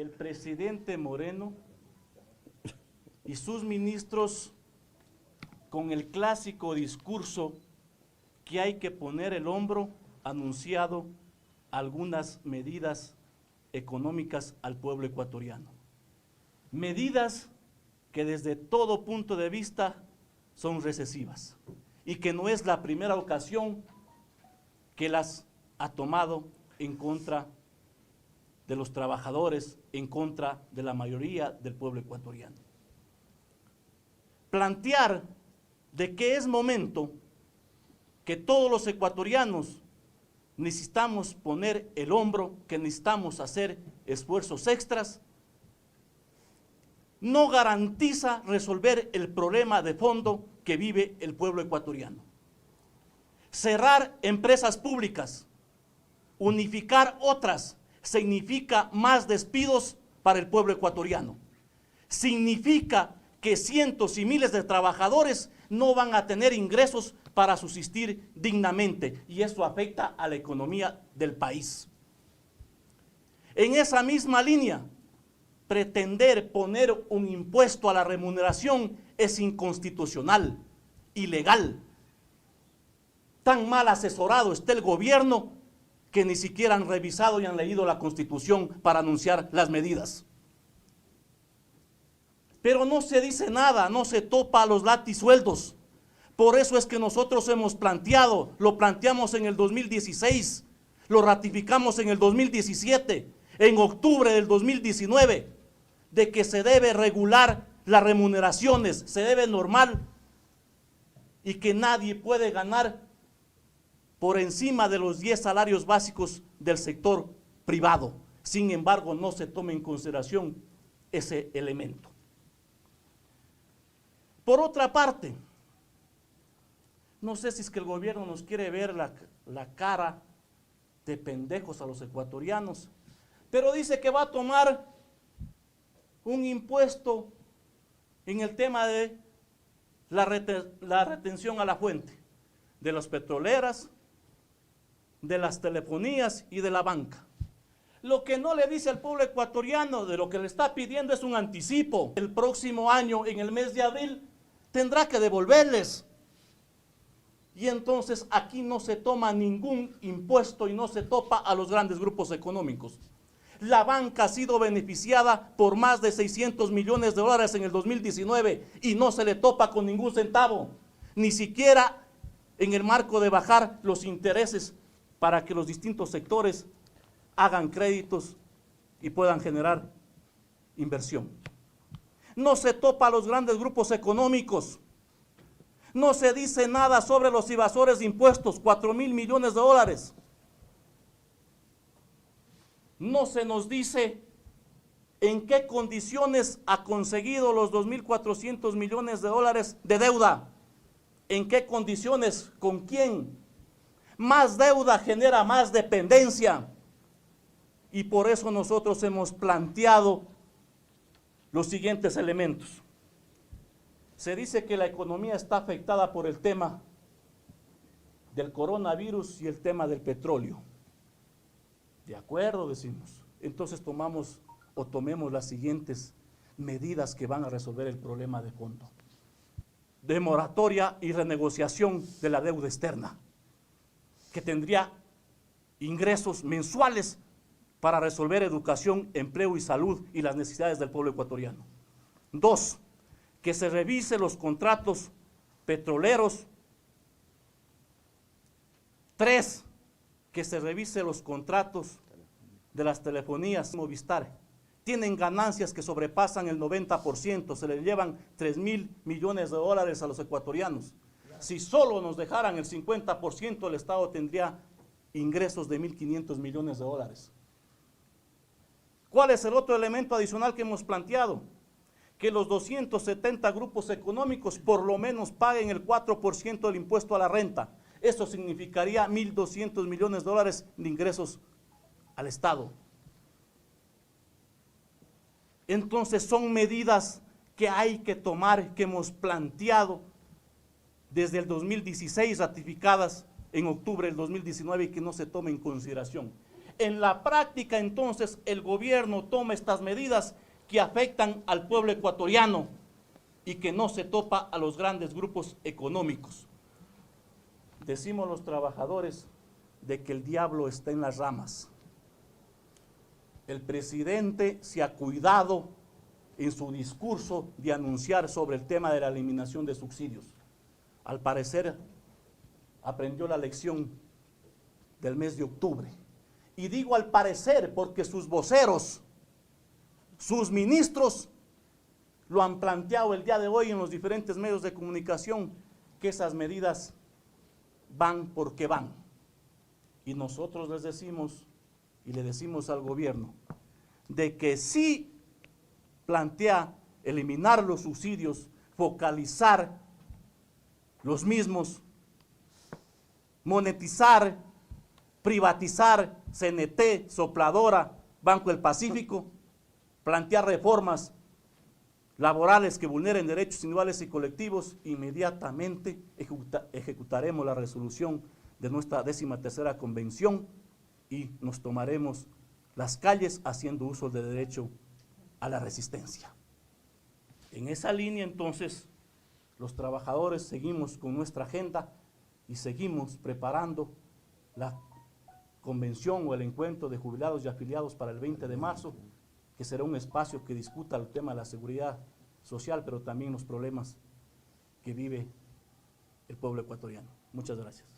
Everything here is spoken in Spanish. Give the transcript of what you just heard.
el presidente Moreno y sus ministros con el clásico discurso que hay que poner el hombro, anunciado algunas medidas económicas al pueblo ecuatoriano. Medidas que desde todo punto de vista son recesivas y que no es la primera ocasión que las ha tomado en contra de los trabajadores, en contra de la mayoría del pueblo ecuatoriano. Plantear de que es momento que todos los ecuatorianos necesitamos poner el hombro, que necesitamos hacer esfuerzos extras, no garantiza resolver el problema de fondo que vive el pueblo ecuatoriano. Cerrar empresas públicas, unificar otras, significa más despidos para el pueblo ecuatoriano. Significa que cientos y miles de trabajadores no van a tener ingresos para subsistir dignamente, y esto afecta a la economía del país. En esa misma línea, pretender poner un impuesto a la remuneración es inconstitucional, ilegal. Tan mal asesorado está el gobierno que ni siquiera han revisado y han leído la Constitución para anunciar las medidas. Pero no se dice nada, no se topa a los latisueldos. Por eso es que nosotros hemos planteado, lo planteamos en el 2016, lo ratificamos en el 2017, en octubre del 2019, de que se debe regular las remuneraciones, se debe normar y que nadie puede ganar por encima de los 10 salarios básicos del sector privado. Sin embargo, no se toma en consideración ese elemento. Por otra parte, no sé si es que el gobierno nos quiere ver la cara de pendejos a los ecuatorianos, pero dice que va a tomar un impuesto en el tema de la retención a la fuente, de las petroleras, de las telefonías y de la banca. Lo que no le dice al pueblo ecuatoriano, de lo que le está pidiendo, es un anticipo. El próximo año, en el mes de abril, tendrá que devolverles. Y entonces aquí no se toma ningún impuesto y no se topa a los grandes grupos económicos. La banca ha sido beneficiada por más de 600 millones de dólares en el 2019 y no se le topa con ningún centavo, ni siquiera en el marco de bajar los intereses para que los distintos sectores hagan créditos y puedan generar inversión. No se topa a los grandes grupos económicos. No se dice nada sobre los evasores de impuestos, 4.000 millones de dólares. No se nos dice en qué condiciones ha conseguido los 2.400 millones de dólares de deuda. ¿En qué condiciones? ¿Con quién? Más deuda genera más dependencia. Y por eso nosotros hemos planteado los siguientes elementos. Se dice que la economía está afectada por el tema del coronavirus y el tema del petróleo. De acuerdo, decimos. Entonces tomemos las siguientes medidas que van a resolver el problema de fondo. De moratoria y renegociación de la deuda externa, que tendría ingresos mensuales para resolver educación, empleo y salud y las necesidades del pueblo ecuatoriano. 2, que se revise los contratos petroleros. 3, que se revise los contratos de las telefonías Movistar. Tienen ganancias que sobrepasan el 90%, se les llevan 3.000 millones de dólares a los ecuatorianos. Si solo nos dejaran el 50%, el Estado tendría ingresos de 1.500 millones de dólares. ¿Cuál es el otro elemento adicional que hemos planteado? Que los 270 grupos económicos por lo menos paguen el 4% del impuesto a la renta. Eso significaría 1.200 millones de dólares de ingresos al Estado. Entonces son medidas que hay que tomar, que hemos planteado desde el 2016, ratificadas en octubre del 2019 y que no se toma en consideración. En la práctica, entonces, el gobierno toma estas medidas que afectan al pueblo ecuatoriano y que no se topa a los grandes grupos económicos. Decimos los trabajadores de que el diablo está en las ramas. El presidente se ha cuidado en su discurso de anunciar sobre el tema de la eliminación de subsidios. Al parecer, aprendió la lección del mes de octubre. Y digo al parecer porque sus voceros, sus ministros, lo han planteado el día de hoy en los diferentes medios de comunicación, que esas medidas van porque van. Y nosotros les decimos, y le decimos al gobierno, de que sí plantea eliminar los subsidios, focalizar los mismos, monetizar, privatizar CNT, Sopladora, Banco del Pacífico, plantear reformas laborales que vulneren derechos individuales y colectivos, inmediatamente ejecutaremos la resolución de nuestra 13ª convención y nos tomaremos las calles haciendo uso del derecho a la resistencia. En esa línea, entonces, los trabajadores seguimos con nuestra agenda y seguimos preparando la convención o el encuentro de jubilados y afiliados para el 20 de marzo, que será un espacio que discuta el tema de la seguridad social, pero también los problemas que vive el pueblo ecuatoriano. Muchas gracias.